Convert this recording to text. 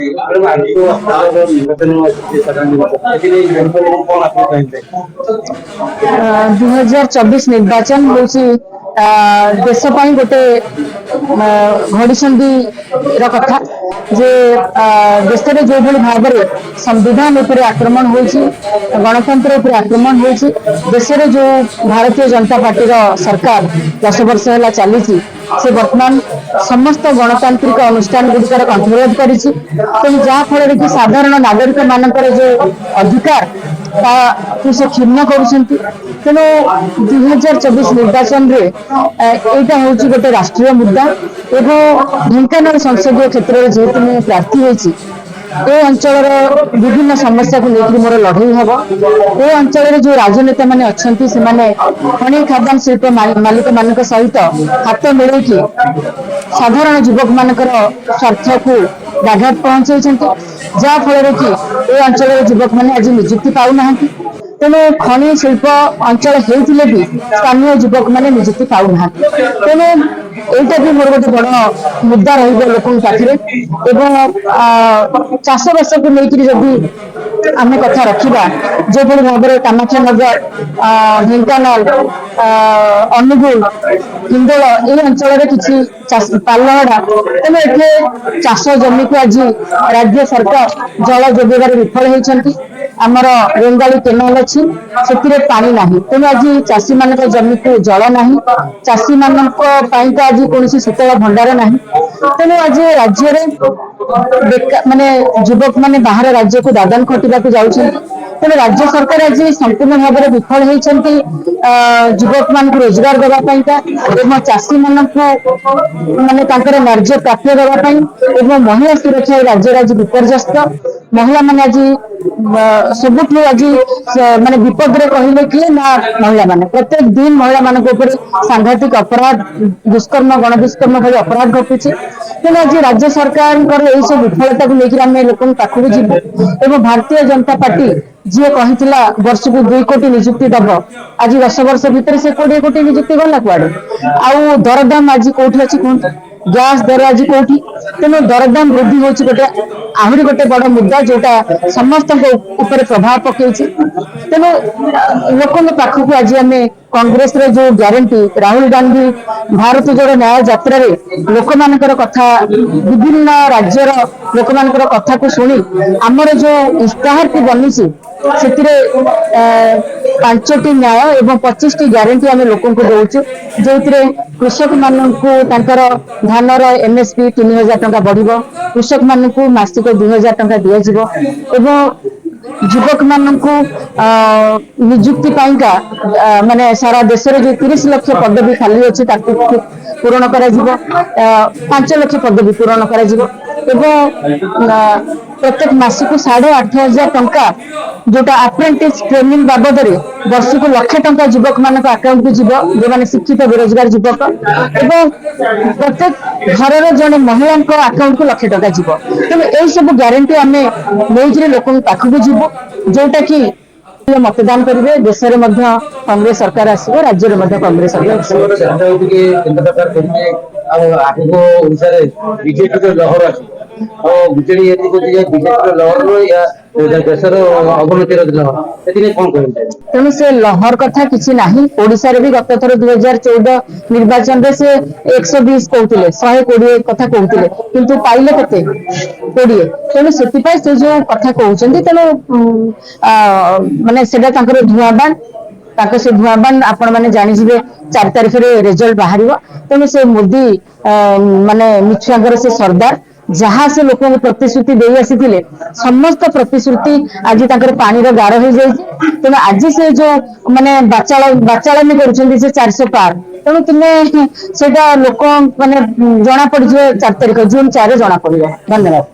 दुई निर्वाचन हूँ देश गोटे घड़ी कथा जे देश में जो भाव में संविधान उपर आक्रमण हो गणतंत्र उपर आक्रमण हो देश में जो भारतीय जनता पार्टी सरकार 10 वर्ष है चली से वर्तमान समस्त गणतांत्रिक अनुष्ठान गुड़िकर कंट्रोल कर जहाँफल कि साधारण नागरिक मान जो अधिकार से क्षुण्ण करेणु 2024 निर्वाचन यहाँ हूँ गोटे राष्ट्रीय मुद्दा एवं ढेंकानाल संसदीय क्षेत्र में जेहेतु मुझे प्रार्थी होती ए अंचल विभिन्न समस्या को लेकर मोर लड़ई हम ए अंचल जो राजनेता मैंने अच्छा से खनि खादान शिल्प मालिक मान सहित हाथ मिले साधारण युवक मान स्वार्थ को व्याघात पहुंचाई जहाँफल कि ए अंचल युवक मैंने आज निजुक्ति पाऊना तेणु खनि शिल्प अंचल होते भी स्थानीय युवक मैंने निजुक्ति पाऊना तेणु एटा भी मोर गोटे बड़ मुद्दा रोक पाखे चाषबास को लेकर जदि आम कथा रखा जो भाव में कामाक्षानगर ढेंकानाल अनुगुल हिंदोल ये अंचल किसी पालहड़ा तेणु ये चाष जमी को आज राज्य सरकार जल जोगार विफल होती आमर रेंगाली केनाल अच्छी से पानी ना तेणु आज चाषी मान जमी को जल ना चाषी मान आज कौन शीतल भंडार ना तेणु आज राज्य माने युवक माने बाहर राज्य को दादन खटिबा जाऊँ तेणु राज्य सरकार आज संपूर्ण भाव में विफल होती युवक मान रोजगार देवाई चाषी मान माने न्याय्य प्राप्य देवाई महिला सुरक्षा राज्य आज विपर्यस्त महिला माने आज सबुठ आज माने विपद रे कहले कि ना महिला माने प्रत्येक दिन महिला मान सांघातिक अपराध दुष्कर्म गण दुष्कर्म भली अपराध घटुचे तेणु आज राज्य सरकार सब विफलता को लेकर आम लोक पाखक जीव भारतीय जनता पार्टी जी कही वर्ष को 2 कोटी निजुक्ति दब आज 10 वर्ष भितर से 20 कोटी निजुक्ति गला कुआड़े आउ दरदाम आज कौटी अच्छी कहते गैस दर आज कौटी तेणु दरदाम वृद्धि होची गोटे आहरी गोटे बड़ मुद्दा जोटा समस्त प्रभाव पकई तेणु लोक पाखक आज आम कांग्रेस रे जो ग्यारंटी राहुल गांधी भारत जोड़ो न्याय यात्रा लोक मानकर कथा विभिन्न राज्यर लोक मानकर कथा को सुनी आमर जो इस्ताहार की बनी से 5टी न्याय एवं 25टी ग्यारंटी आम लोक दौचु जो कृषक मानू धान एमएसपी 3000 टंका बढ़ कृषक मानू मासिक 2000 टंका दिज्व युवक मानू निजुक्ति पाइका माने सारा देश में जो 30 लाख पदवी खाली अच्छी पूरण कर 5 लाख पदवी पूरण कर प्रत्येक मासिक 8500 टंका जोटा अप्रेंटिस ट्रेनिंग बाबद वर्ष को 1 लाख टंका युवक मान अकाउंट को जीव जो मैंने शिक्षित बेरोजगार युवक एवं प्रत्येक घर जड़े महिला अकाउंट को 1 लाख टंका जीव तेज यही सब ग्यारंटी आम नहीं लोक पाखक जीव जोटा कि मतदान करेंगे देश में कांग्रेस सरकार आसो राज्य में कांग्रेस सरकार बीजेपी लहर अच्छी बीजेडी तेणु से लहर कथा किसी ना ओडिशा भी गत थर 2014 निर्वाचन में से 120 कहते 120 कथा कहते किंतु पाइले केते 20 तेणु से जो कथा कहते तेणु माने धुआं से धुआं आपण मैंने जानीजे 4 तारिख रे रिजल्ट बाहर तेणु से मोदी माने मिछुआंगर से सरदार जहाँ से लोक प्रतिश्रुति दे आसी समस्त प्रतिश्रुति आज पानी गार हो जाए तेणु आज से जो माने बाचालानी कर 400 पार तेणु तुम्हें से लोक माने जना पड़ 4 तारिख जून 4 जना पड़ धन्यवाद।